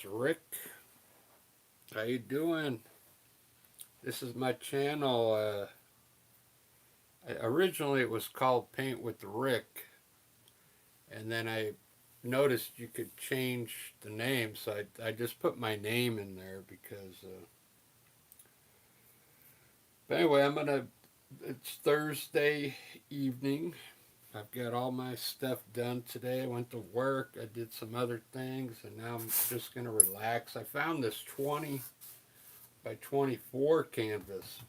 Rick. How you doing? This is my channel. Originally it was called Paint with Rick, and then I noticed you could change the name, so I just put my name in there because. But anyway, It's Thursday evening. I've got all my stuff done today. I went to work. I did some other things, and now I'm just gonna relax. I found this 20 by 24 canvas.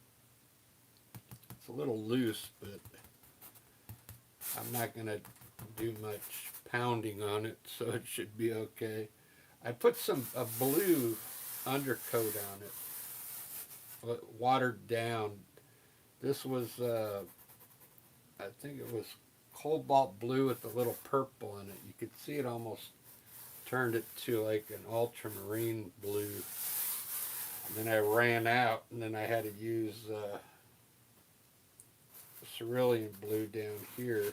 It's a little loose, but I'm not going to do much pounding on it, so it should be okay. I put a blue undercoat on it, watered down. This was, I think it was cobalt blue with a little purple in it. You could see it almost turned it to like an ultramarine blue. And then I ran out, and then I had to use cerulean blue down here.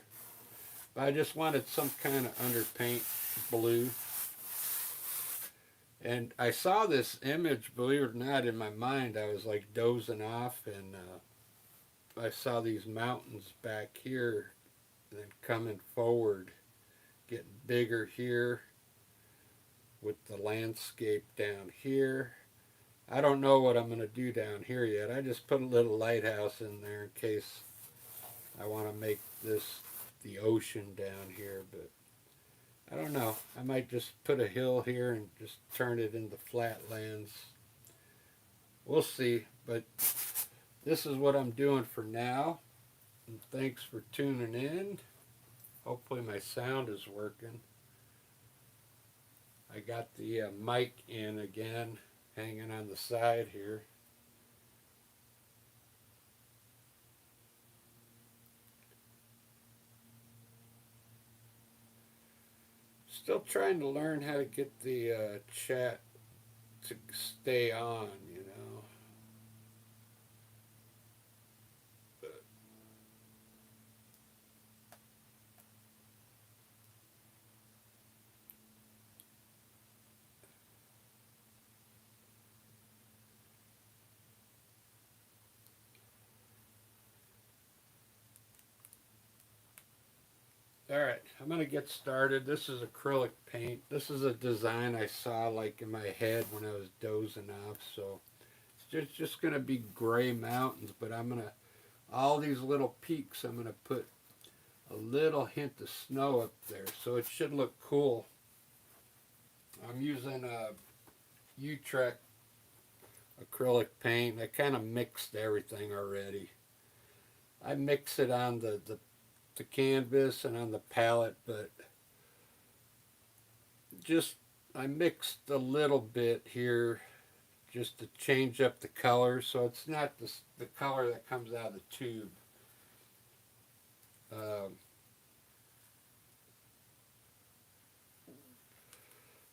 But I just wanted some kind of underpaint blue. And I saw this image, believe it or not, in my mind. I was like dozing off, and I saw these mountains back here, and then coming forward, getting bigger here, with the landscape down here. I don't know what I'm going to do down here yet. I just put a little lighthouse in there in case I want to make this the ocean down here, but I don't know. I might just put a hill here and just turn it into flatlands. We'll see, but this is what I'm doing for now. And thanks for tuning in. Hopefully my sound is working. I got the mic in again, hanging on the side here. Still trying to learn how to get the chat to stay on, you know. But Alright, I'm going to get started. This is acrylic paint. This is a design I saw like in my head when I was dozing off. So it's just going to be gray mountains, but I'm going to, all these little peaks, I'm going to put a little hint of snow up there. So it should look cool. I'm using a Utrecht acrylic paint. I kind of mixed everything already. I mix it on the canvas and on the palette, but just I mixed a little bit here just to change up the color so it's not the color that comes out of the tube.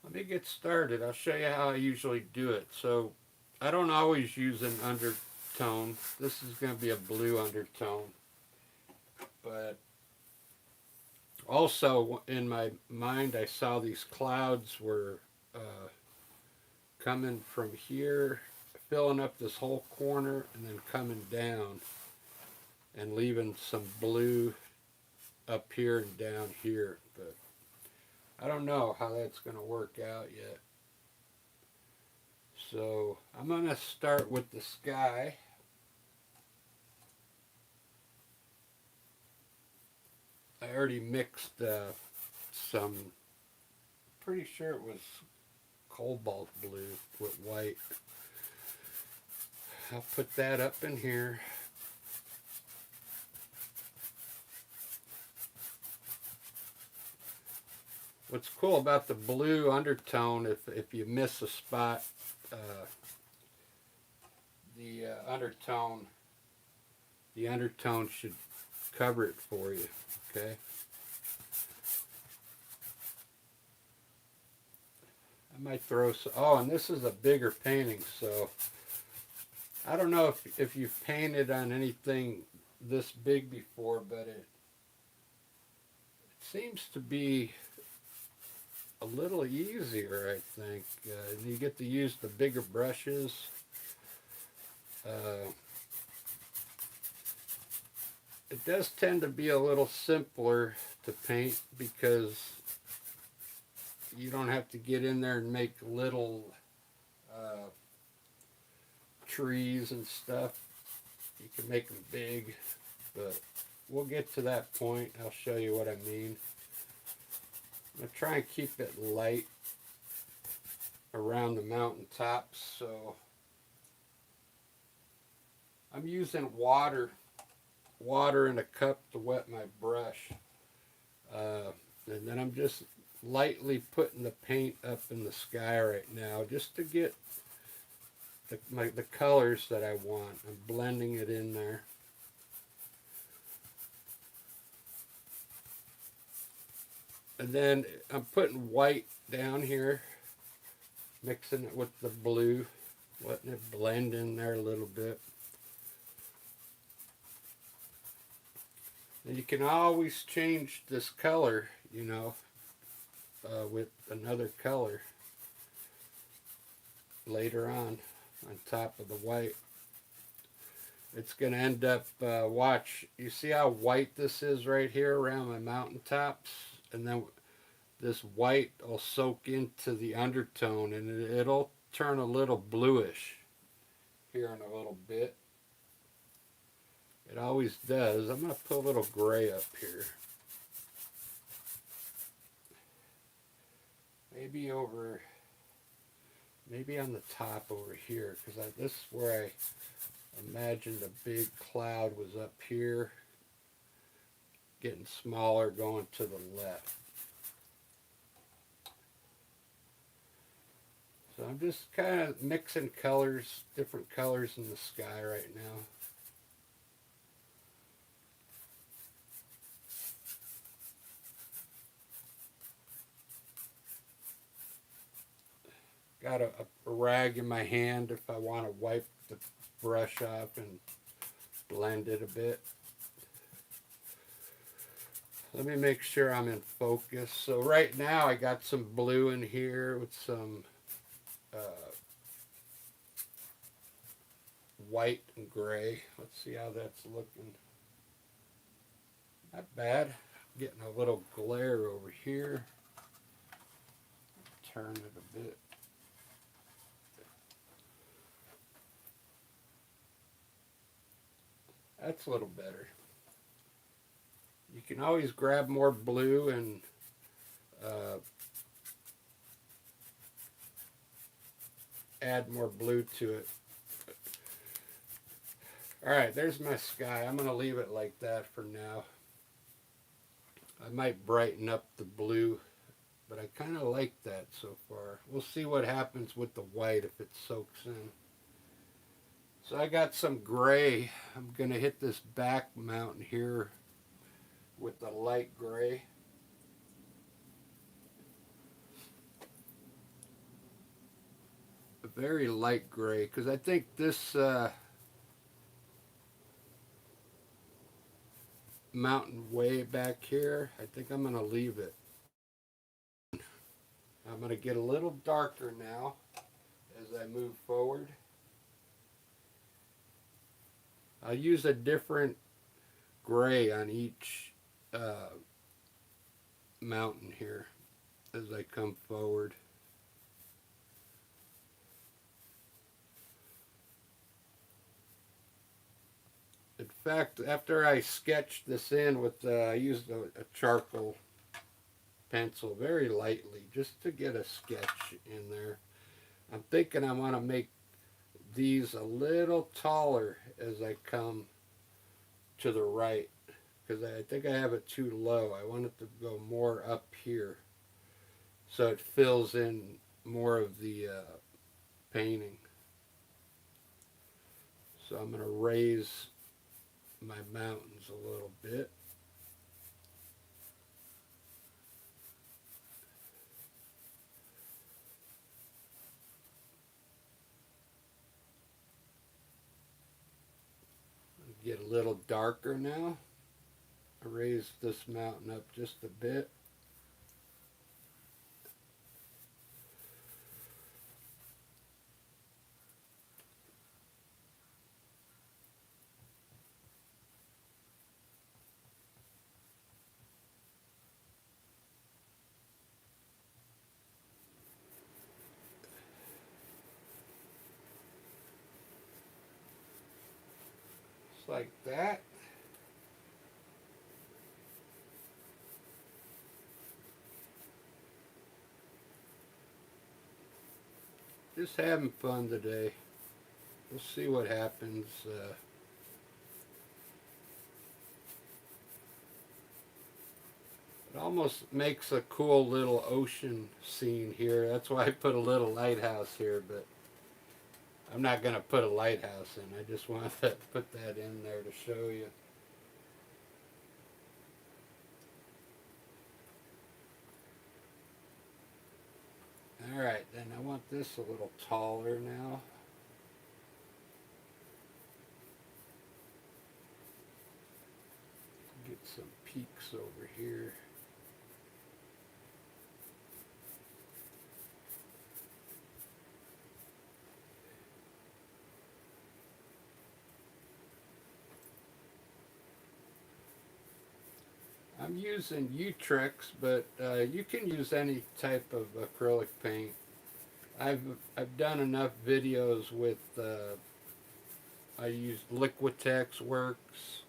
Let me get started. I'll show you how I usually do it. So I don't always use an undertone. This is going to be a blue undertone, but also in my mind I saw these clouds were coming from here, filling up this whole corner, and then coming down and leaving some blue up here and down here. But I don't know how that's going to work out yet. So I'm going to start with the sky. I already mixed some, pretty sure it was cobalt blue with white. I'll put that up in here. What's cool about the blue undertone, if you miss a spot, the undertone should cover it for you. Okay. I might throw some. Oh, and this is a bigger painting, so I don't know if you've painted on anything this big before, but it seems to be a little easier, I think. You get to use the bigger brushes. Uh, it does tend to be a little simpler to paint because you don't have to get in there and make little uh, trees and stuff. You can make them big, but we'll get to that point. I'll show you what I mean. I'm going to try and keep it light around the mountain tops, so I'm using water in a cup to wet my brush, and then I'm just lightly putting the paint up in the sky right now just to get the colors that I want. I'm blending it in there. And then I'm putting white down here, mixing it with the blue, letting it blend in there a little bit. And you can always change this color, with another color later on top of the white. It's going to end up, watch, you see how white this is right here around my mountaintops? And then this white will soak into the undertone and it'll turn a little bluish here in a little bit. It always does. I'm going to put a little gray up here. Maybe on the top over here, because this is where I imagined a big cloud was up here, getting smaller going to the left. So I'm just kind of mixing colors, different colors in the sky right now. Got a rag in my hand if I want to wipe the brush off and blend it a bit. Let me make sure I'm in focus. So right now I got some blue in here with some white and gray. Let's see how that's looking. Not bad. Getting a little glare over here. Turn it a bit. That's a little better. You can always grab more blue and add more blue to it. Alright, there's my sky. I'm going to leave it like that for now. I might brighten up the blue, but I kind of like that so far. We'll see what happens with the white if it soaks in. So I got some gray. I'm going to hit this back mountain here with the light gray. A very light gray, because I think this mountain way back here, I think I'm going to leave it. I'm going to get a little darker now as I move forward. I'll use a different gray on each mountain here as I come forward. In fact, after I sketched this in with, I used a charcoal pencil very lightly just to get a sketch in there. I'm thinking I want to make these a little taller as I come to the right, because I think I have it too low. I want it to go more up here so it fills in more of the painting. So I'm going to raise my mountains a little bit. Get a little darker now. I raise this mountain up just a bit. like that. Just having fun today. We'll see what happens. It almost makes a cool little ocean scene here. That's why I put a little lighthouse here, but I'm not going to put a lighthouse in. I just wanted to put that in there to show you. Alright, then I want this a little taller now. Get some peaks over here. I'm using Utrex, but you can use any type of acrylic paint. I've done enough videos with I use Liquitex Works.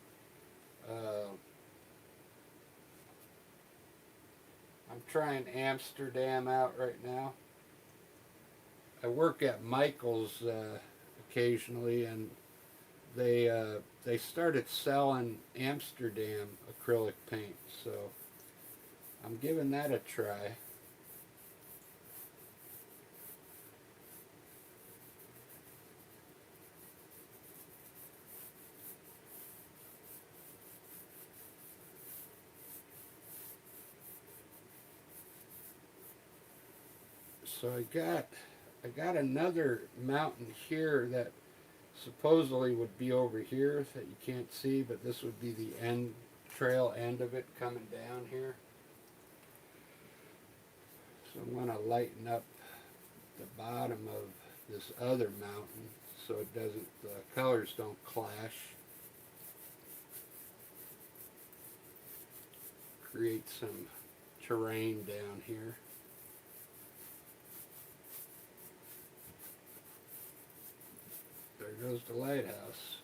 I'm trying Amsterdam out right now. I work at Michael's occasionally, and they started selling Amsterdam acrylic paint, so I'm giving that a try. So I got another mountain here that supposedly would be over here that you can't see, but this would be the end trail end of it coming down here. So I'm going to lighten up the bottom of this other mountain so it doesn't, the colors don't clash. Create some terrain down here. There goes the lighthouse.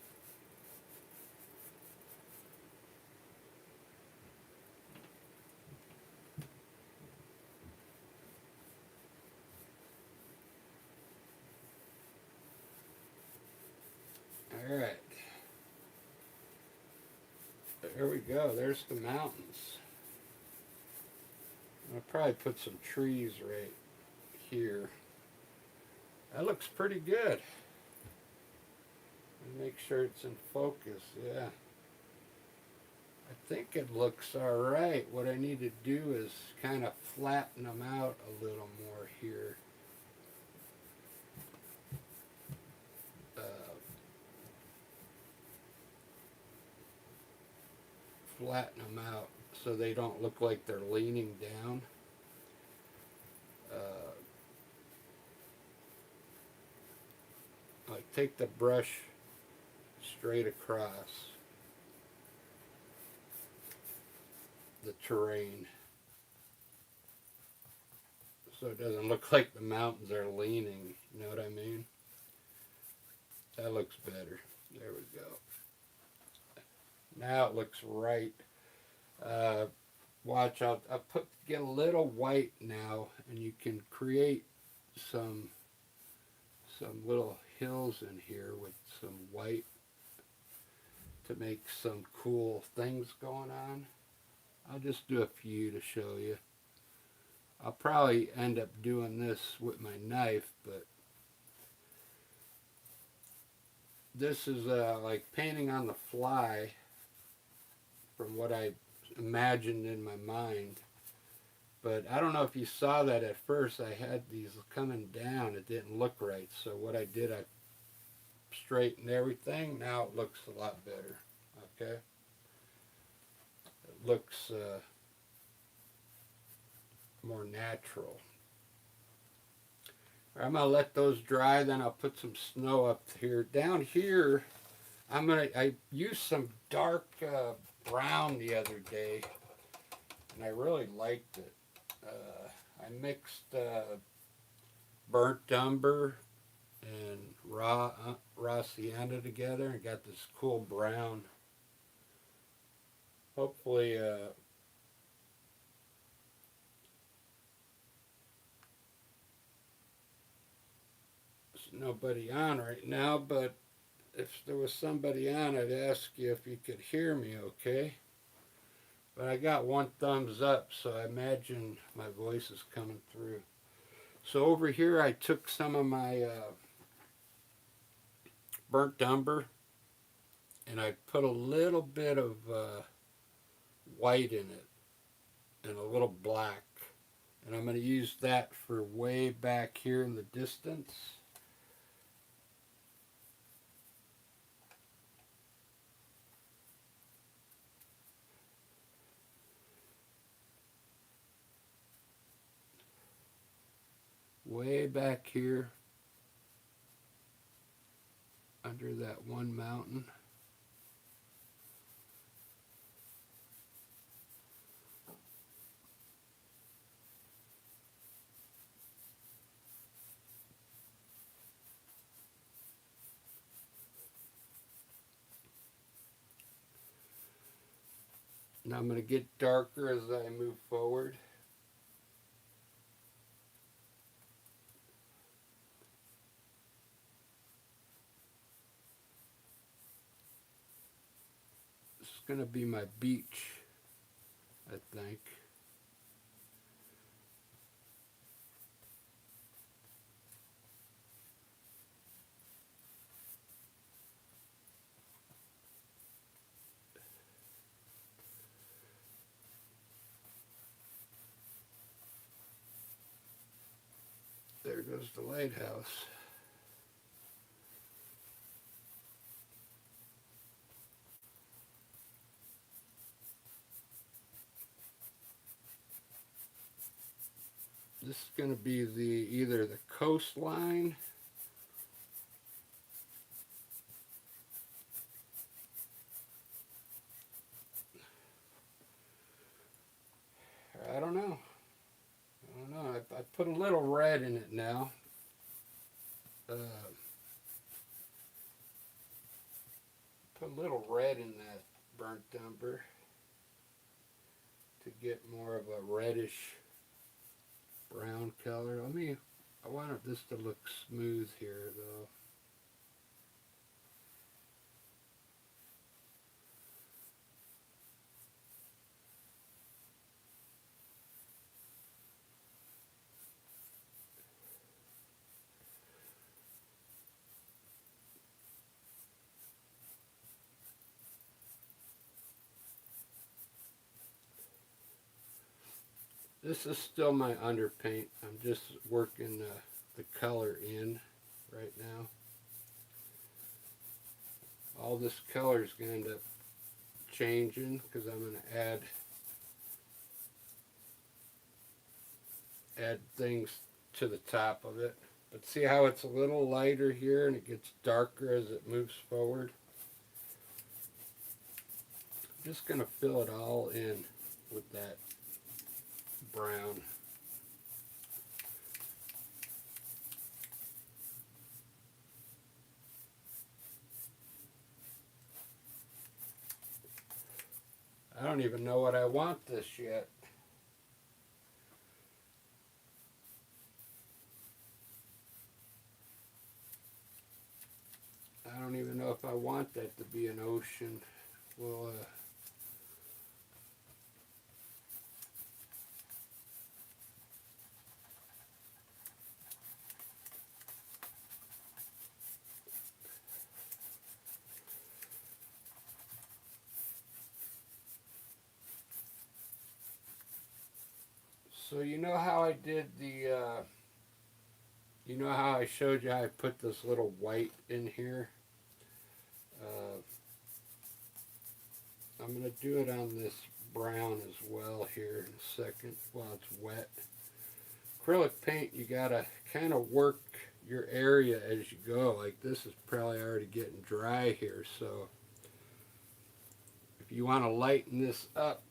Alright. There we go. There's the mountains. I'll probably put some trees right here. That looks pretty good. Make sure it's in focus, yeah. I think it looks alright. What I need to do is kind of flatten them out a little more here. Flatten them out so they don't look like they're leaning down. Like take the brush straight across the terrain so it doesn't look like the mountains are leaning, you know what I mean? That looks better. There we go. Now it looks right. Watch out. I'll get a little white now, and you can create some little hills in here with some white to make some cool things going on. I'll just do a few to show you. I'll probably end up doing this with my knife, but this is like painting on the fly from what I imagined in my mind. But I don't know if you saw that at first. I had these coming down. It didn't look right. So what I did, I straightened everything. Now it looks a lot better. Okay? It looks more natural. I'm going to let those dry. Then I'll put some snow up here. Down here, I used some dark brown the other day, and I really liked it. I mixed burnt umber and raw raw sienna together and got this cool brown. Hopefully, there's nobody on right now, but if there was somebody on, I'd ask you if you could hear me okay. But I got one thumbs up, so I imagine my voice is coming through. So over here, I took some of my burnt umber and I put a little bit of white in it and a little black. And I'm going to use that for way back here in the distance. Way back here under that one mountain. And I'm going to get darker as I move forward. This is going to be my beach, I think. There goes the lighthouse. This is going to be either the coastline or I don't know. I don't know. I put a little red in it now. Put a little red in that burnt umber to get more of a reddish brown color. I want this to look smooth here though. This is still my underpaint. I'm just working the color in right now. All this color is going to end up changing because I'm going to add things to the top of it. But see how it's a little lighter here and it gets darker as it moves forward? I'm just going to fill it all in with that brown. I don't even know what I want this yet. I don't even know if I want that to be an ocean. Well, so you know how I did you know how I showed you how I put this little white in here? I'm going to do it on this brown as well here in a second while it's wet. Acrylic paint, you got to kind of work your area as you go. Like this is probably already getting dry here, so if you want to lighten this up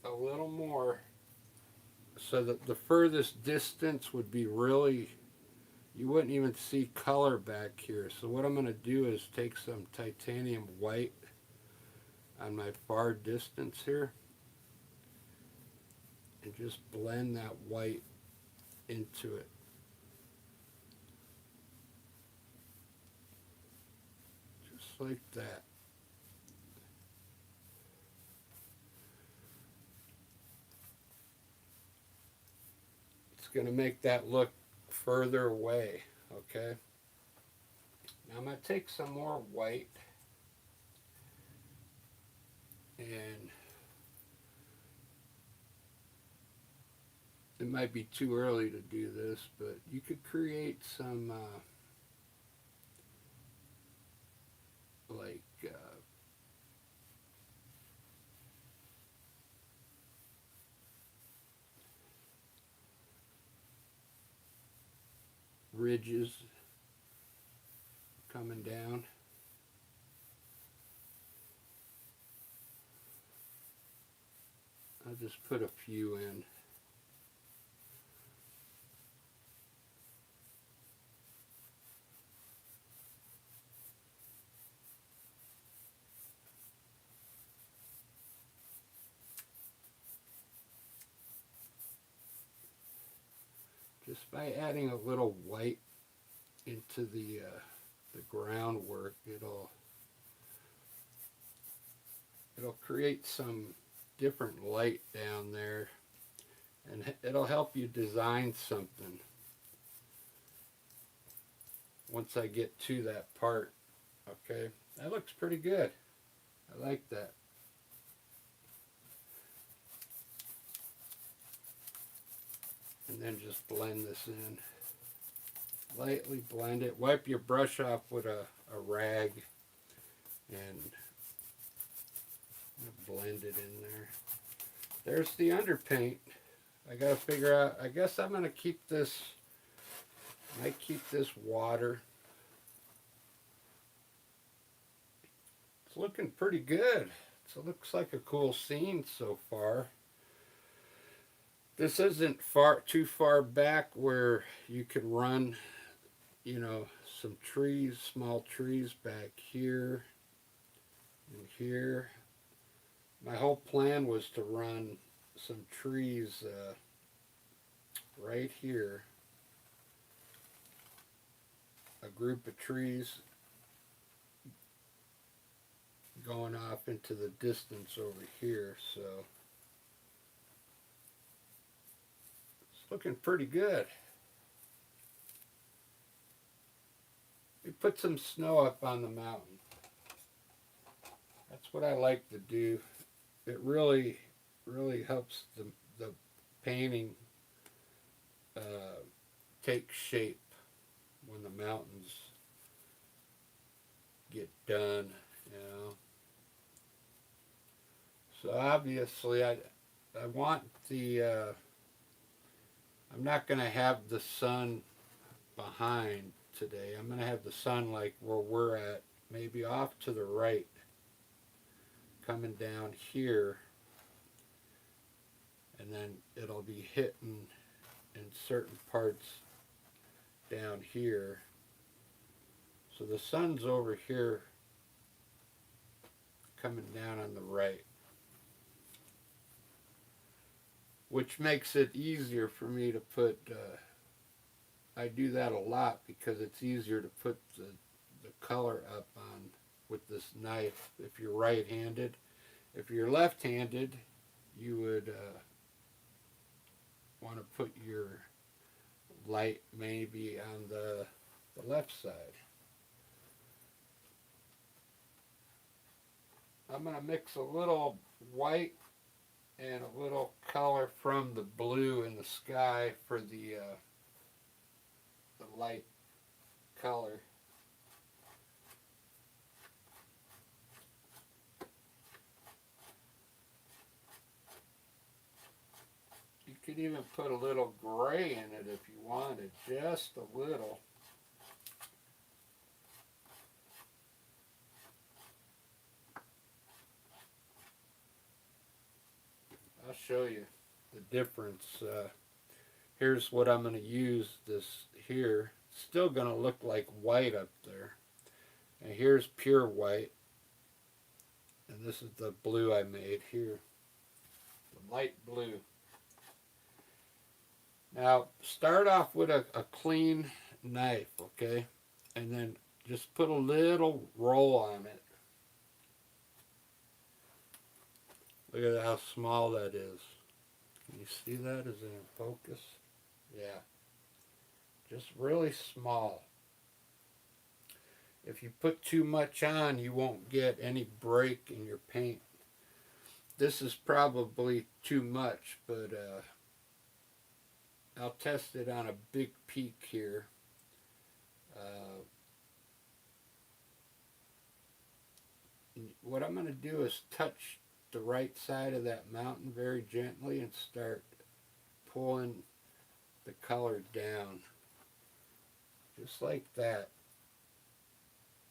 a little more so that the furthest distance would be really, you wouldn't even see color back here. So what I'm going to do is take some titanium white on my far distance here and just blend that white into it. Just like that. It's going to make that look further away, okay? Now I'm going to take some more white and it might be too early to do this, but you could create some like ridges coming down. I'll just put a few in. Just by adding a little white into the groundwork, it'll create some different light down there, and it'll help you design something once I get to that part. Okay, that looks pretty good. I like that. And then just blend this in. Lightly blend it. Wipe your brush off with a rag and blend it in there. There's the underpaint. I gotta figure out, I guess I'm gonna keep this, might keep this water. It's looking pretty good. So it looks like a cool scene so far. This isn't too far back where you could run, you know, some trees, small trees back here and here. My whole plan was to run some trees right here, a group of trees going off into the distance over here, so it's looking pretty good. We put some snow up on the mountain. That's what I like to do. It really helps the painting take shape when the mountains get done, you know. So obviously I want the I'm not going to have the sun behind today. I'm going to have the sun like where we're at, maybe off to the right, coming down here, and then it'll be hitting in certain parts down here. So the sun's over here coming down on the right, which makes it easier for me to put I do that a lot because it's easier to put the color up on with this knife if you're right-handed. If you're left-handed, you would want to put your light maybe on the left side. I'm going to mix a little white and a little color from the blue in the sky for the light color. You could even put a little gray in it if you wanted, just a little. I'll show you the difference. Here's what I'm going to use this here. Still going to look like white up there. And here's pure white. And this is the blue I made here. The light blue. Now, start off with a clean knife, okay? And then just put a little roll on it. Look at how small that is. Can you see that? Is it in focus? Yeah. Just really small. If you put too much on, you won't get any break in your paint. This is probably too much, but I'll test it on a big peak here. What I'm going to do is touch the right side of that mountain very gently and start pulling the color down. Just like that.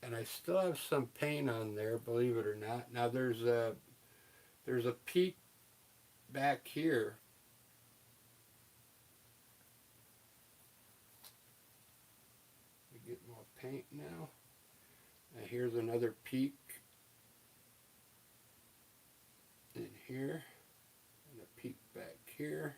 And I still have some paint on there, believe it or not. Now there's a peak back here. We get more paint now. And here's another peak in here, and a peak back here.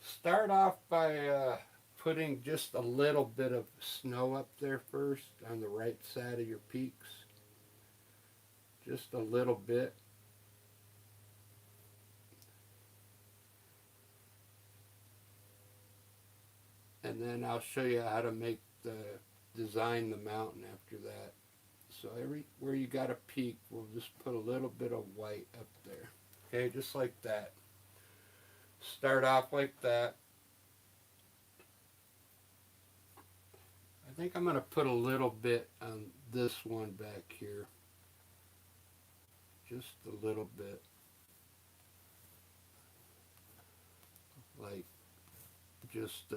Start off by putting just a little bit of snow up there first on the right side of your peaks. Just a little bit. And then I'll show you how to design the mountain after that. So everywhere you got a peak, we'll just put a little bit of white up there. Okay, just like that. Start off like that. I think I'm going to put a little bit on this one back here. Just a little bit. Like, just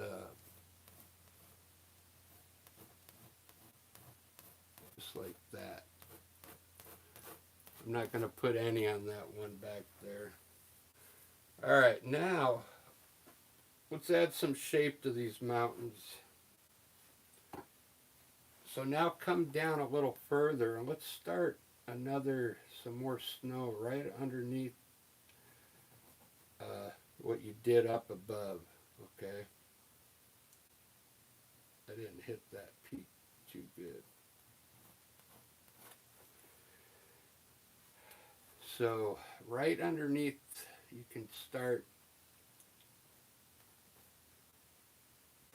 like that. I'm not going to put any on that one back there. Alright, now let's add some shape to these mountains. So now come down a little further and let's start some more snow right underneath what you did up above, okay? I didn't hit that peak too good. So right underneath, you can start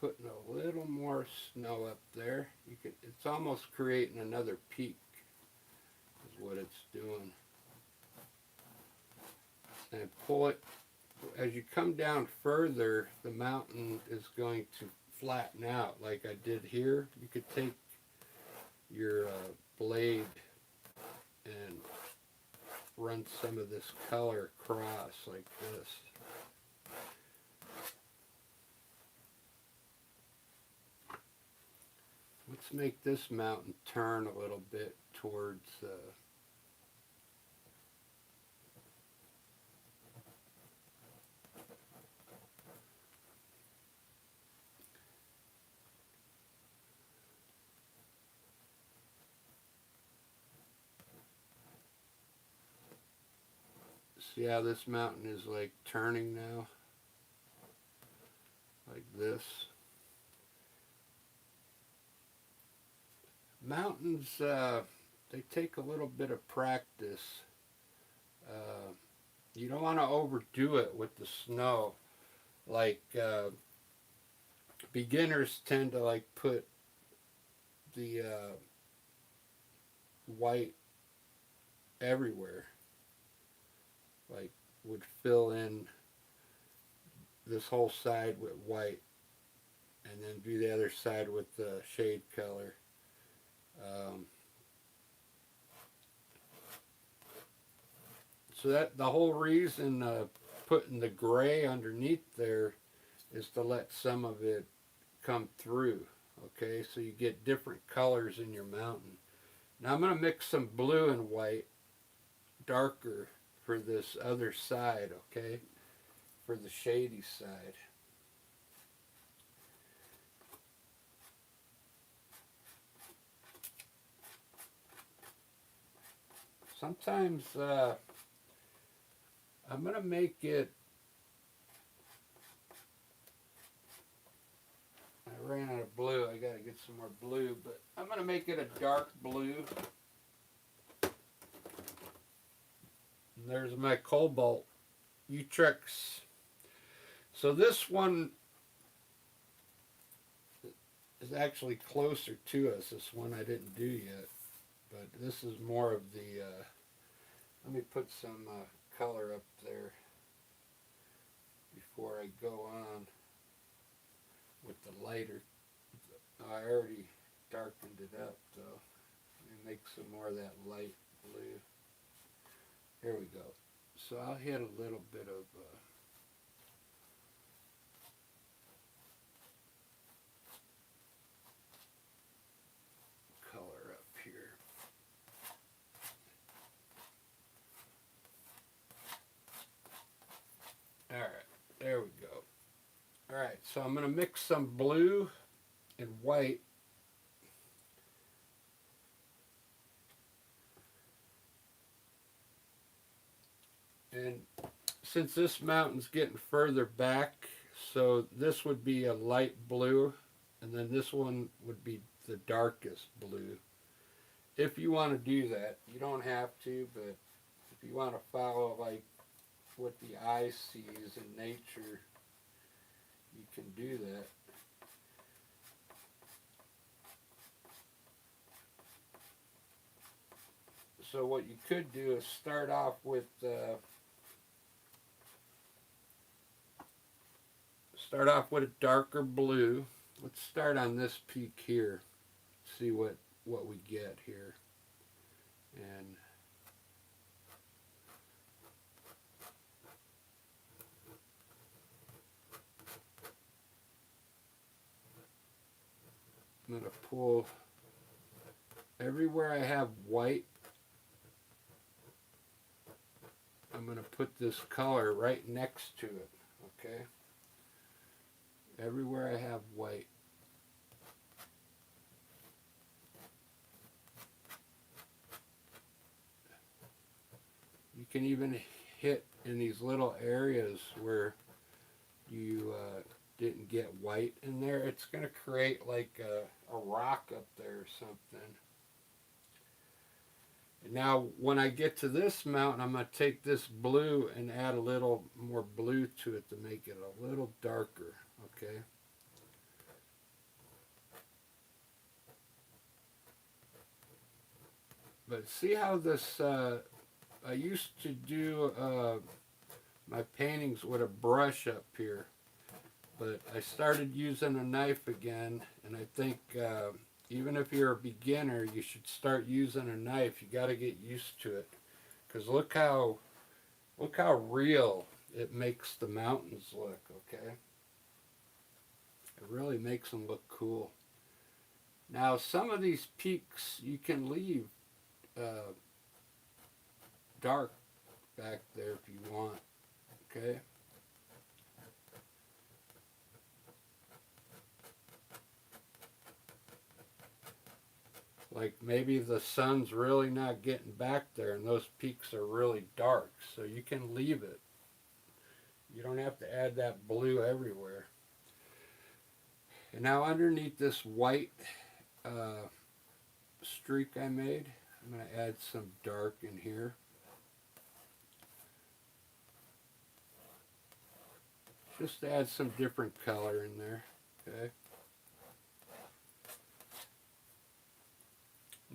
putting a little more snow up there. It's almost creating another peak is what it's doing. And pull it, as you come down further, the mountain is going to flatten out like I did here. You could take your blade and run some of this color across like this. Let's make this mountain turn a little bit towards see how this mountain is like turning now? Like this. Mountains, they take a little bit of practice. You don't want to overdo it with the snow. Like beginners tend to like put the white everywhere. Like would fill in this whole side with white and then do the other side with the shade color. So that the whole reason putting the gray underneath there is to let some of it come through, Okay, so you get different colors in your mountain. Now I'm going to mix some blue and white, darker, for this other side, okay? For the shady side. Sometimes I'm going to make it, I ran out of blue, I got to get some more blue, but I'm going to make it a dark blue. And there's my cobalt Utrex. So this one is actually closer to us. This one I didn't do yet, but this is more of the, let me put some color up there before I go on with the lighter. I already darkened it up though. Let me make some more of that light blue. Here we go. So I'll hit a little bit of color up here. Alright, there we go. Alright, so I'm going to mix some blue and white. And since this mountain's getting further back, so this would be a light blue, and then this one would be the darkest blue. If you want to do that, you don't have to, but if you want to follow like what the eye sees in nature, you can do that. So what you could do is start off with a darker blue. Let's start on this peak here. See what we get here. And I'm going to pull everywhere I have white. I'm going to put this color right next to it, okay? Everywhere I have white. You can even hit in these little areas where you didn't get white in there. It's going to create like a rock up there or something. Now, when I get to this mountain, I'm going to take this blue and add a little more blue to it to make it a little darker, okay? But see how this, I used to do my paintings with a brush up here, but I started using a knife again, and I think even if you're a beginner, you should start using a knife. You got to get used to it, because look how real it makes the mountains look. Okay, it really makes them look cool. Now some of these peaks you can leave dark back there if you want. Okay. Like maybe the sun's really not getting back there and those peaks are really dark, so you can leave it. You don't have to add that blue everywhere. And now underneath this white streak I made, I'm going to add some dark in here. Just to add some different color in there. Okay.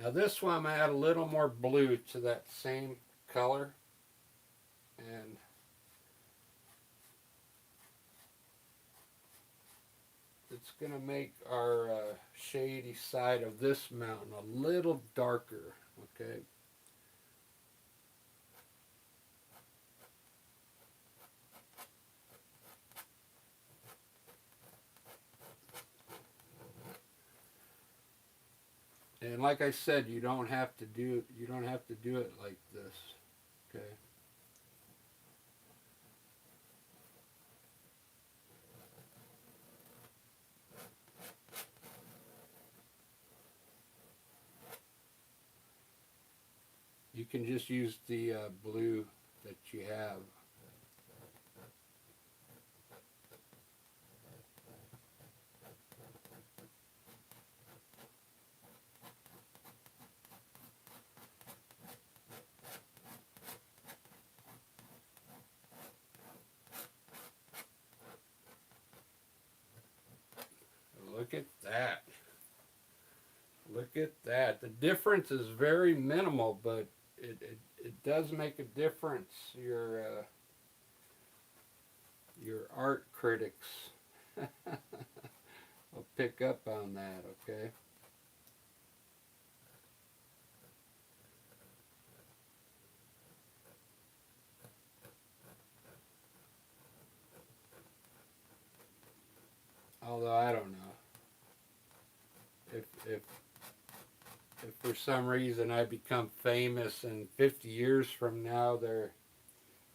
Now this one I'm going to add a little more blue to that same color, and it's going to make our shady side of this mountain a little darker, okay? And like I said, you don't have to do it like this. Okay. You can just use the blue that you have. Look at that. Look at that. The difference is very minimal, but it does make a difference. Your art critics will pick up on that, okay? Although I don't know. If for some reason I become famous and 50 years from now they're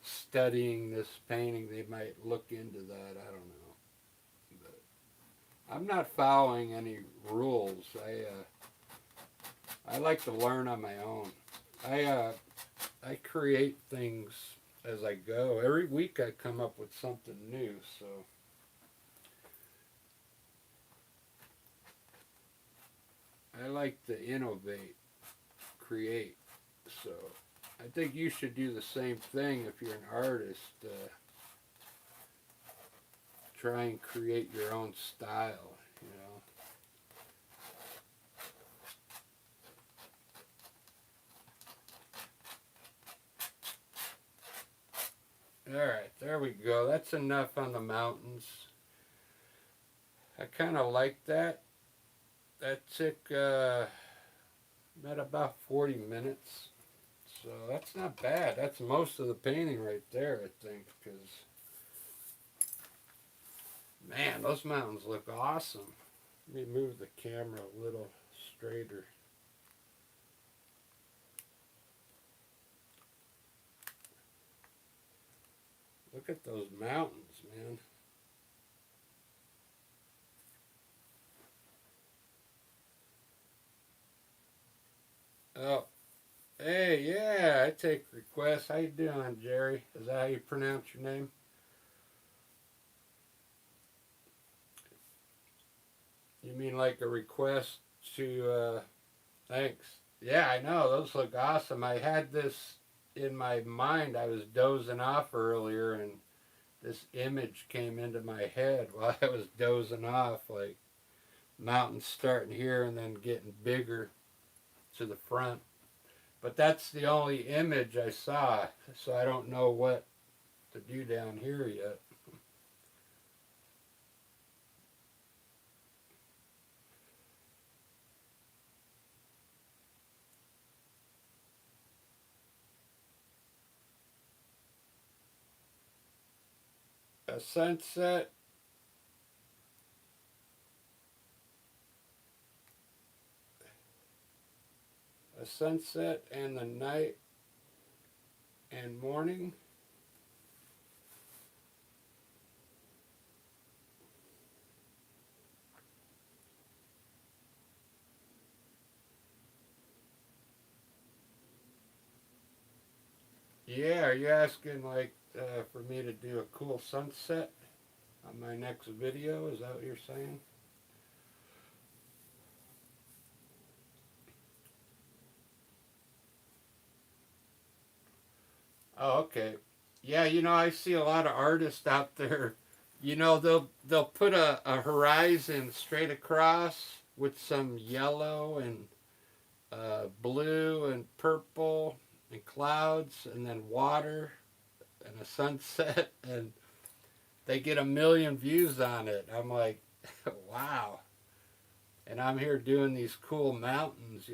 studying this painting, they might look into that. I don't know. But I'm not following any rules. I like to learn on my own. I create things as I go. Every week I come up with something new. So I like to innovate, create. So I think you should do the same thing if you're an artist. Try and create your own style, you know. All right, there we go. That's enough on the mountains. I kind of like that. That took about 40 minutes. So that's not bad. That's most of the painting right there, I think, because, man, those mountains look awesome. Let me move the camera a little straighter. Look at those mountains, man. Oh, hey, yeah, I take requests. How you doing, Jerry? Is that how you pronounce your name? You mean like a request to, thanks. Yeah, I know. Those look awesome. I had this in my mind. I was dozing off earlier, and this image came into my head while I was dozing off, like mountains starting here and then getting bigger to the front. But that's the only image I saw, so I don't know what to do down here yet. A sunset, a sunset, and the night and morning. Yeah, are you asking like for me to do a cool sunset on my next video? Is that what you're saying? Oh, okay. Yeah, I see a lot of artists out there. They'll put a horizon straight across with some yellow and blue and purple and clouds and then water and a sunset and they get a million views on it. I'm like, wow. And I'm here doing these cool mountains.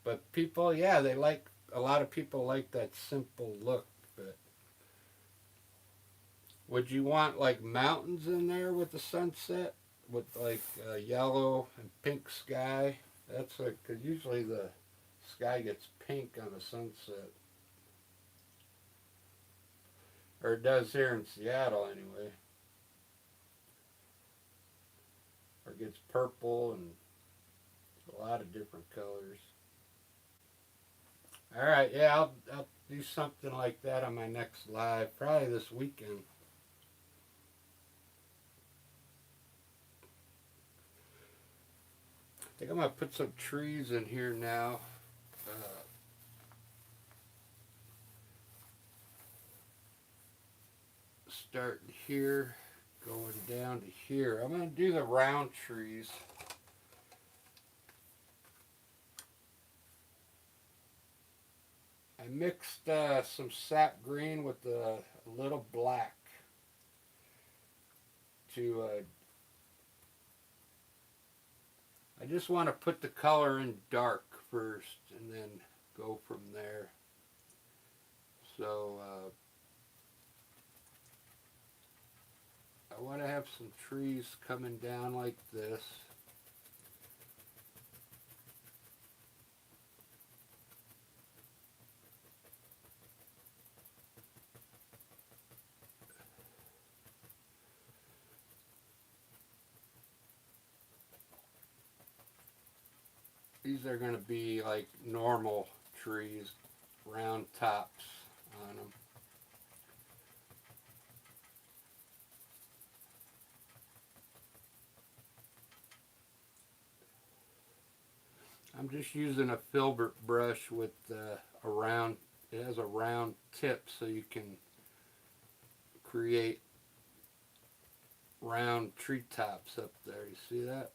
But people, yeah, a lot of people like that simple look. But would you want like mountains in there with the sunset with like yellow and pink sky? That's because usually the sky gets pink on the sunset. Or it does here in Seattle anyway. Or it gets purple and a lot of different colors. Alright, yeah, I'll do something like that on my next live, probably this weekend. I think I'm going to put some trees in here now. Starting here, going down to here. I'm going to do the round trees. I mixed some sap green with a little black to I just want to put the color in dark first and then go from there. So I want to have some trees coming down like this. These are going to be like normal trees, round tops on them. I'm just using a filbert brush with a round, it has a round tip so you can create round treetops up there. You see that?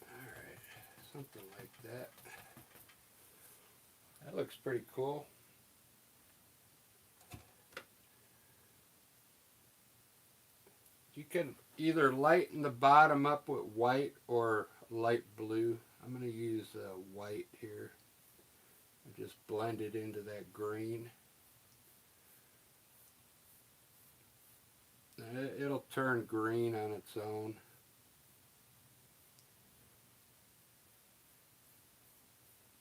Alright, something like that. That looks pretty cool. You can either lighten the bottom up with white or light blue. I'm going to use white here and just blend it into that green. It'll turn green on its own.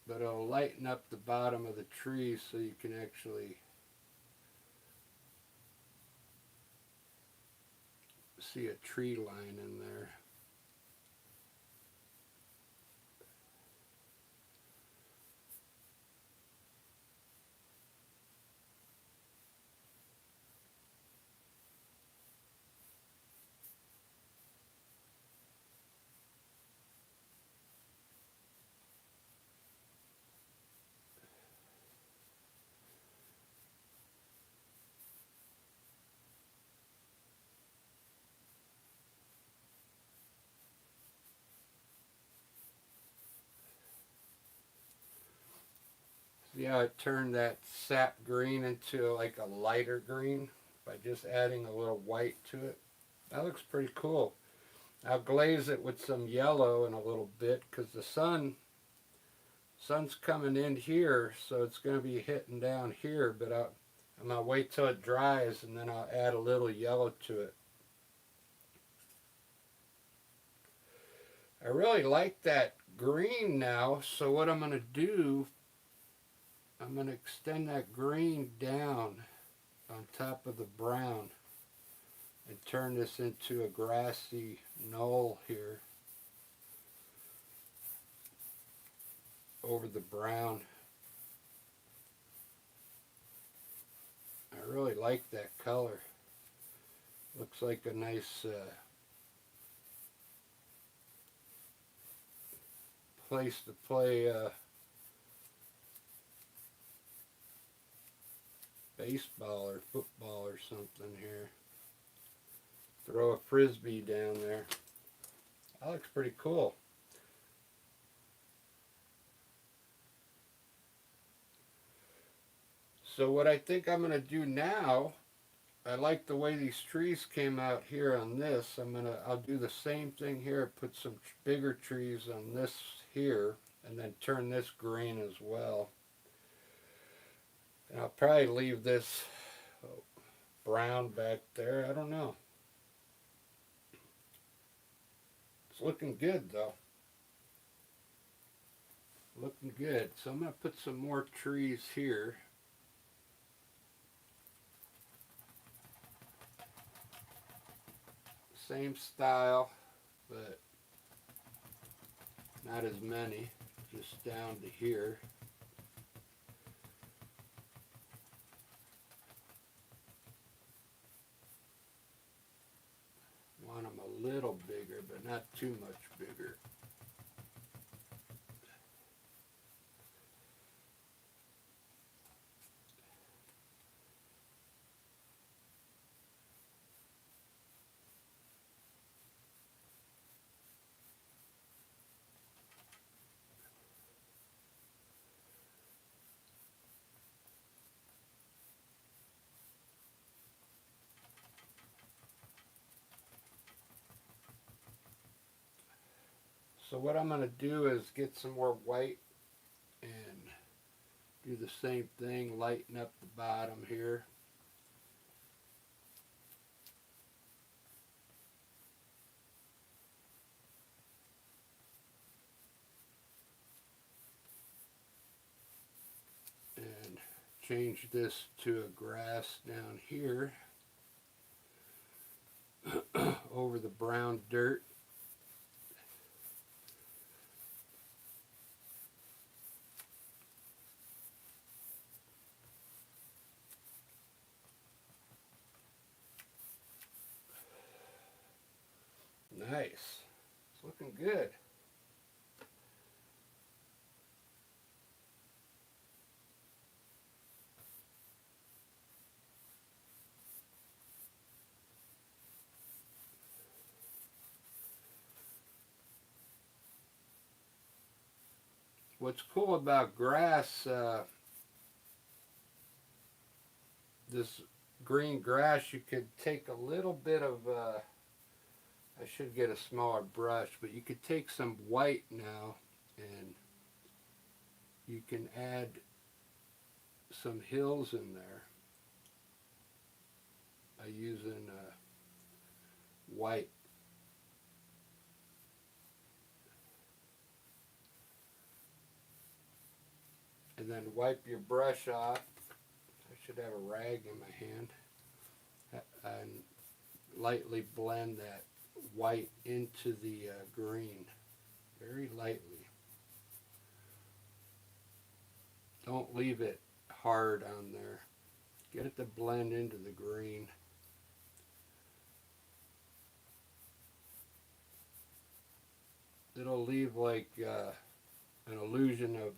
But it'll lighten up the bottom of the tree so you can actually see a tree line in there. See how it turned that sap green into like a lighter green by just adding a little white to it? That looks pretty cool. I'll glaze it with some yellow in a little bit because the sun's coming in here, so it's going to be hitting down here, but I'm going to wait till it dries and then I'll add a little yellow to it. I really like that green now, so what I'm going to do, I'm going to extend that green down on top of the brown and turn this into a grassy knoll here over the brown. I really like that color. Looks like a nice place to play baseball or football or something here. Throw a frisbee down there. That looks pretty cool. So what I think I'm going to do now, I like the way these trees came out here on this. I'll do the same thing here, put some bigger trees on this here, and then turn this green as well. And I'll probably leave this brown back there. I don't know. It's looking good though. Looking good. So I'm going to put some more trees here. Same style, but not as many. Just down to here. Want them a little bigger, but not too much bigger. So what I'm going to do is get some more white and do the same thing, lighten up the bottom here. And change this to a grass down here over the brown dirt. Nice. It's looking good. What's cool about grass, this green grass, you could take a little bit of, I should get a smaller brush, but you could take some white now and you can add some hills in there by using white. And then wipe your brush off. I should have a rag in my hand. And lightly blend that white into the green. Very lightly. Don't leave it hard on there. Get it to blend into the green. It'll leave like an illusion of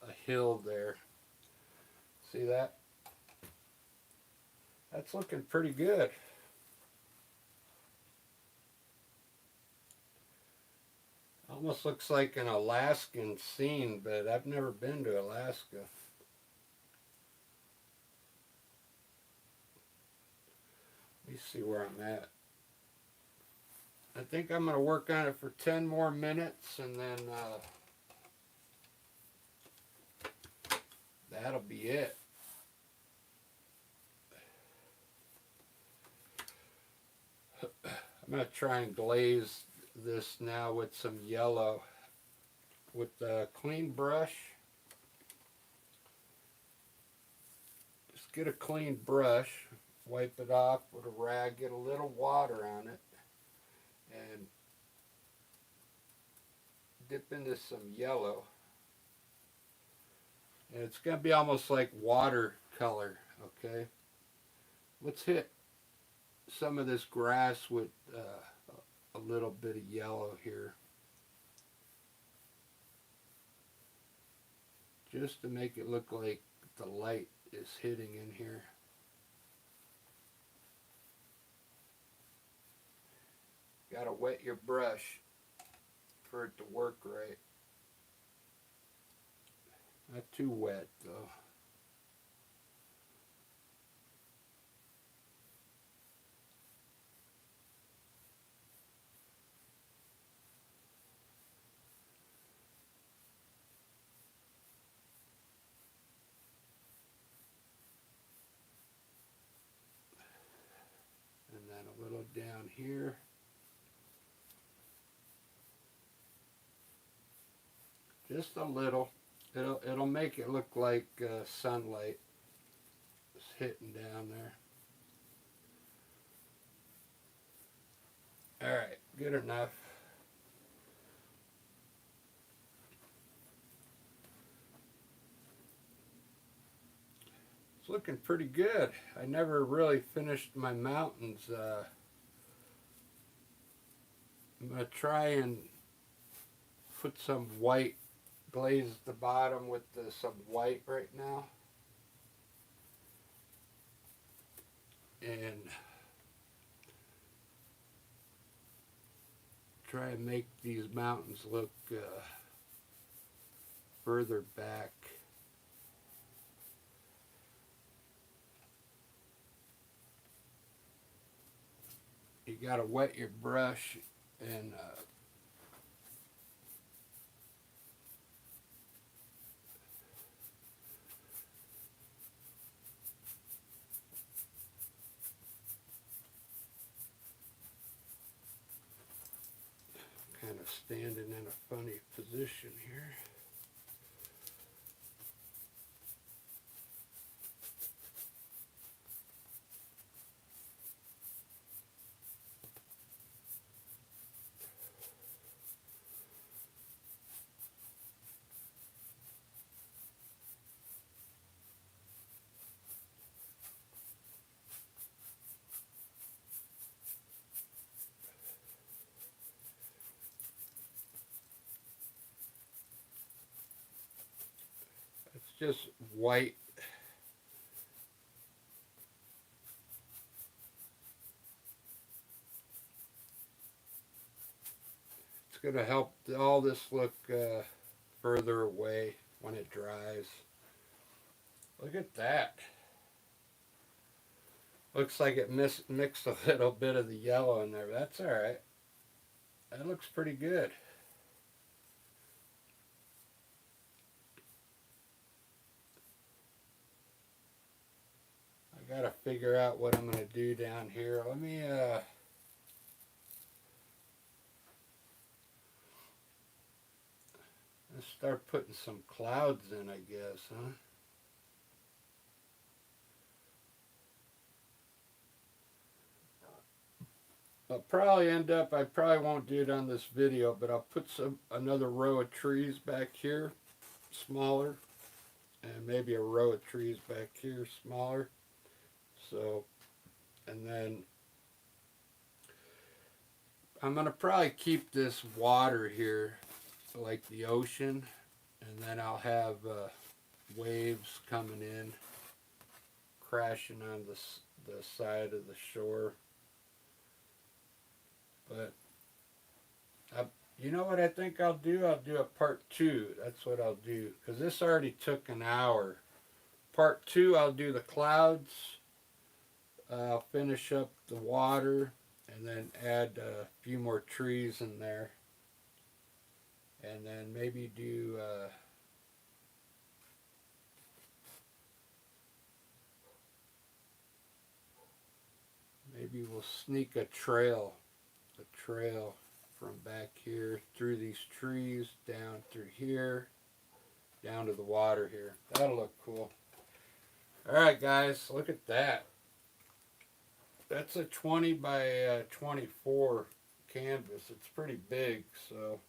a hill there. See that? That's looking pretty good. Almost looks like an Alaskan scene, but I've never been to Alaska. Let me see where I'm at. I think I'm going to work on it for 10 more minutes and then that'll be it. I'm going to try and glaze this now with some yellow with a clean brush. Just get a clean brush, wipe it off with a rag, get a little water on it, and dip into some yellow. And it's going to be almost like watercolor, okay? Let's hit some of this grass with a little bit of yellow here, just to make it look like the light is hitting in here. Gotta wet your brush for it to work right. Not too wet though. And then a little down here. Just a little. It'll make it look like sunlight is hitting down there. All right, good enough. It's looking pretty good. I never really finished my mountains. I'm gonna try and put some white, glaze the bottom with some white right now, and try and make these mountains look further back. You gotta wet your brush and kind of standing in a funny position here. It's just white. It's going to help all this look further away when it dries. Look at that. Looks like it mixed a little bit of the yellow in there. That's all right. That looks pretty good. I gotta figure out what I'm gonna do down here. Let me let's start putting some clouds in, I guess, huh? I'll probably end up, I probably won't do it on this video, but I'll put another row of trees back here, smaller, and maybe a row of trees back here, smaller. So, and then I'm going to probably keep this water here like the ocean, and then I'll have waves coming in, crashing on the side of the shore. But you know what I think I'll do? I'll do a part 2. That's what I'll do, because this already took an hour. Part 2, I'll do the clouds. I'll finish up the water and then add a few more trees in there. And then maybe do maybe we'll sneak a trail from back here through these trees down through here down to the water here. That'll look cool. All right, guys, look at that. That's a 20 by 24 canvas. It's pretty big, so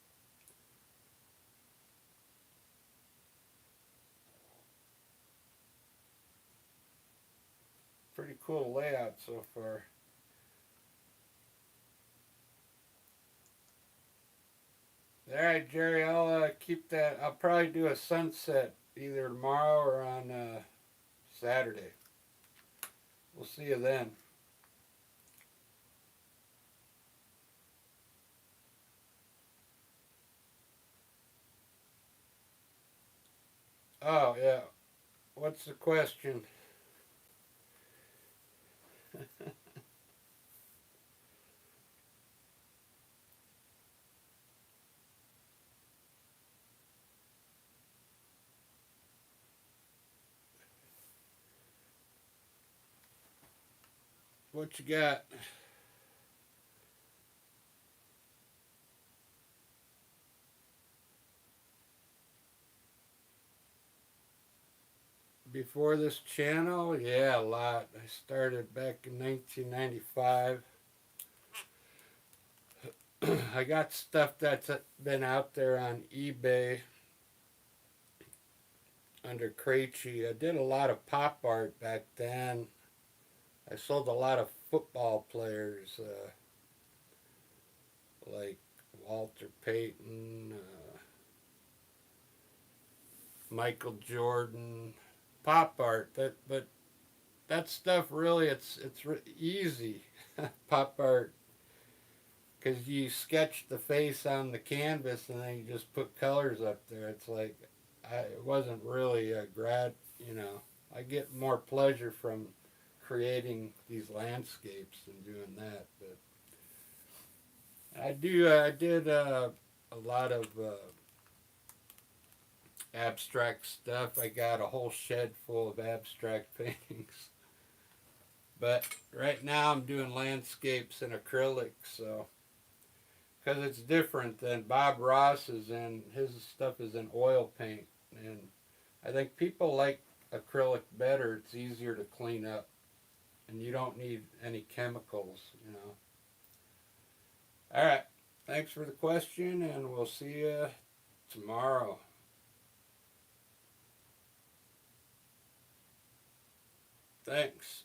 pretty cool layout so far. All right, Jerry, I'll keep that. I'll probably do a sunset either tomorrow or on Saturday. We'll see you then. Oh, yeah. What's the question? What you got? Before this channel? Yeah, a lot. I started back in 1995. I got stuff that's been out there on eBay under Krejci. I did a lot of pop art back then. I sold a lot of football players like Walter Payton, Michael Jordan, pop art. But that stuff really it's easy pop art because you sketch the face on the canvas and then you just put colors up there. It's like it wasn't really a grad. You know, I get more pleasure from creating these landscapes than doing that. But I did a lot of abstract stuff. I got a whole shed full of abstract paintings. But right now I'm doing landscapes and acrylics, so because it's different than Bob Ross is in. His stuff is in oil paint, and I think people like acrylic better. It's easier to clean up, and you don't need any chemicals, you know. All right, thanks for the question, and we'll see you tomorrow. Thanks.